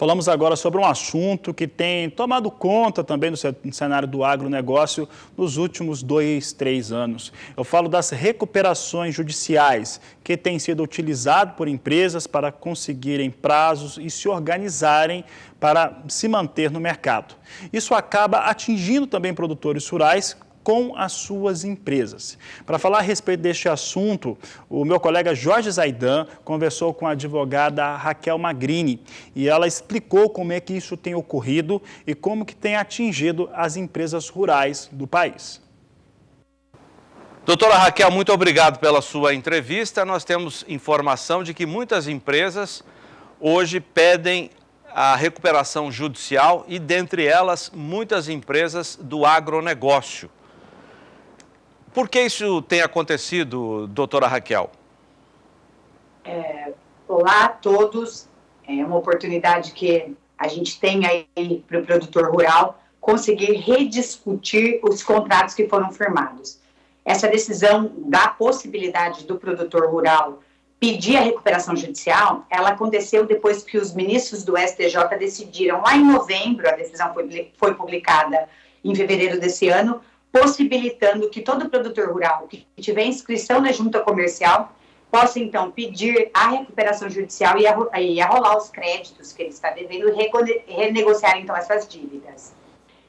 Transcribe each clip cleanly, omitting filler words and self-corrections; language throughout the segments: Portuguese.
Falamos agora sobre um assunto que tem tomado conta também no cenário do agronegócio nos últimos 2, 3 anos. Eu falo das recuperações judiciais, que têm sido utilizadas por empresas para conseguirem prazos e se organizarem para se manter no mercado. Isso acaba atingindo também produtores rurais com as suas empresas. Para falar a respeito deste assunto, o meu colega Jorge Zaidan conversou com a advogada Raquel Magrini e ela explicou como é que isso tem ocorrido e como que tem atingido as empresas rurais do país. Doutora Raquel, muito obrigado pela sua entrevista. Nós temos informação de que muitas empresas hoje pedem a recuperação judicial e, dentre elas, muitas empresas do agronegócio. Por que isso tem acontecido, doutora Raquel? Olá a todos. É uma oportunidade que a gente tem aí para o produtor rural conseguir rediscutir os contratos que foram firmados. Essa decisão da possibilidade do produtor rural pedir a recuperação judicial, ela aconteceu depois que os ministros do STJ decidiram, lá em novembro, a decisão foi publicada em fevereiro desse ano, possibilitando que todo produtor rural que tiver inscrição na junta comercial possa, então, pedir a recuperação judicial e arrolar os créditos que ele está devendo e renegociar, então, essas dívidas.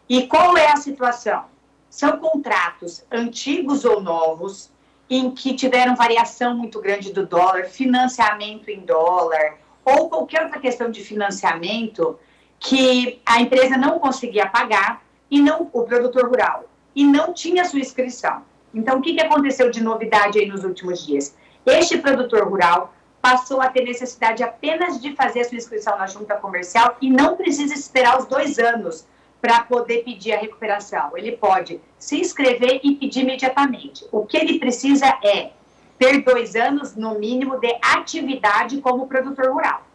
E qual é a situação? São contratos antigos ou novos, em que tiveram variação muito grande do dólar, financiamento em dólar, ou qualquer outra questão de financiamento que a empresa não conseguia pagar, e não o produtor rural, e não tinha sua inscrição. Então, o que aconteceu de novidade aí nos últimos dias? Este produtor rural passou a ter necessidade apenas de fazer a sua inscrição na junta comercial e não precisa esperar os 2 anos para poder pedir a recuperação. Ele pode se inscrever e pedir imediatamente. O que ele precisa é ter 2 anos, no mínimo, de atividade como produtor rural.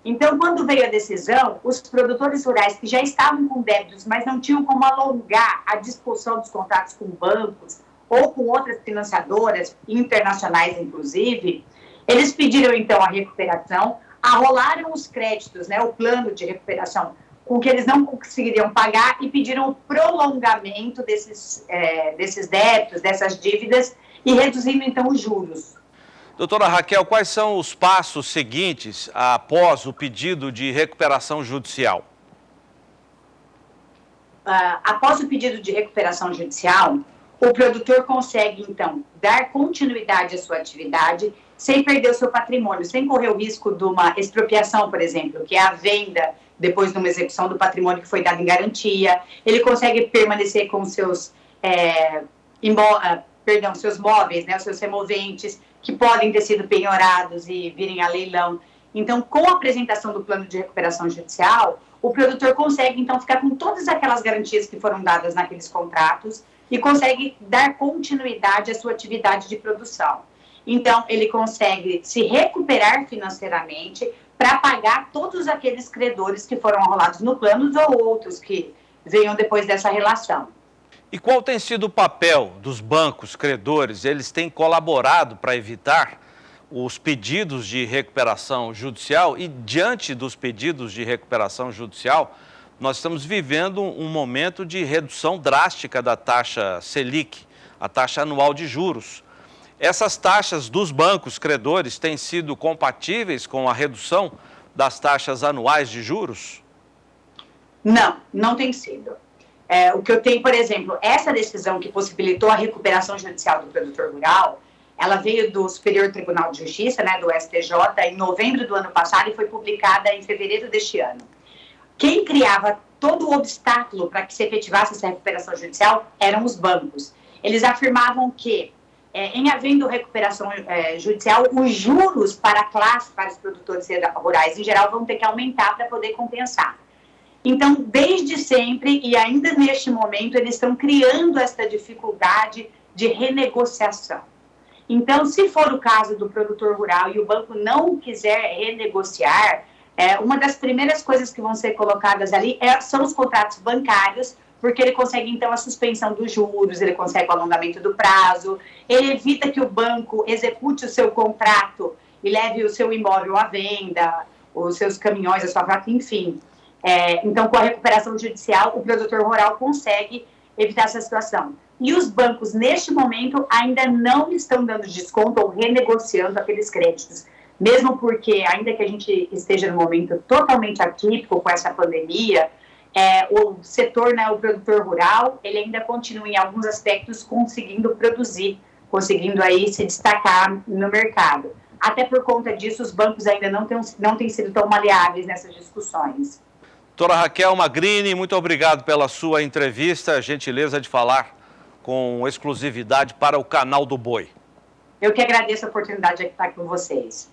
Então, quando veio a decisão, os produtores rurais que já estavam com débitos, mas não tinham como alongar a discussão dos contratos com bancos ou com outras financiadoras, internacionais inclusive, eles pediram então a recuperação, arrolaram os créditos, né, o plano de recuperação, com que eles não conseguiriam pagar e pediram o prolongamento desses débitos, dessas dívidas e reduzindo então os juros. Doutora Raquel, quais são os passos seguintes após o pedido de recuperação judicial? Após o pedido de recuperação judicial, o produtor consegue, então, dar continuidade à sua atividade sem perder o seu patrimônio, sem correr o risco de uma expropriação, por exemplo, que é a venda depois de uma execução do patrimônio que foi dado em garantia. Ele consegue permanecer com seus, seus móveis, né, os seus removentes, que podem ter sido penhorados e virem a leilão. Então, com a apresentação do plano de recuperação judicial, o produtor consegue, então, ficar com todas aquelas garantias que foram dadas naqueles contratos e consegue dar continuidade à sua atividade de produção. Então, ele consegue se recuperar financeiramente para pagar todos aqueles credores que foram arrolados no plano ou outros que venham depois dessa relação. E qual tem sido o papel dos bancos credores? Eles têm colaborado para evitar os pedidos de recuperação judicial e, diante dos pedidos de recuperação judicial, nós estamos vivendo um momento de redução drástica da taxa Selic, a taxa anual de juros. Essas taxas dos bancos credores têm sido compatíveis com a redução das taxas anuais de juros? Não, não tem sido. O que eu tenho, por exemplo, essa decisão que possibilitou a recuperação judicial do produtor rural, ela veio do Superior Tribunal de Justiça, né, do STJ, em novembro do ano passado e foi publicada em fevereiro deste ano. Quem criava todo o obstáculo para que se efetivasse essa recuperação judicial eram os bancos. Eles afirmavam que, em havendo recuperação judicial, os juros para a classe, para os produtores rurais em geral, vão ter que aumentar para poder compensar. Então, desde sempre e ainda neste momento, eles estão criando essa dificuldade de renegociação. Então, se for o caso do produtor rural e o banco não quiser renegociar, uma das primeiras coisas que vão ser colocadas ali são os contratos bancários, porque ele consegue, então, a suspensão dos juros, ele consegue o alongamento do prazo, ele evita que o banco execute o seu contrato e leve o seu imóvel à venda, os seus caminhões, a sua frota, enfim. Então, com a recuperação judicial, o produtor rural consegue evitar essa situação. E os bancos, neste momento, ainda não estão dando desconto ou renegociando aqueles créditos. Mesmo porque, ainda que a gente esteja num momento totalmente atípico com essa pandemia, o setor, né, o produtor rural, ele ainda continua em alguns aspectos conseguindo produzir, conseguindo aí se destacar no mercado. Até por conta disso, os bancos ainda não têm sido tão maleáveis nessas discussões. Doutora Raquel Magrini, muito obrigado pela sua entrevista, a gentileza de falar com exclusividade para o Canal do Boi. Eu que agradeço a oportunidade de estar com vocês.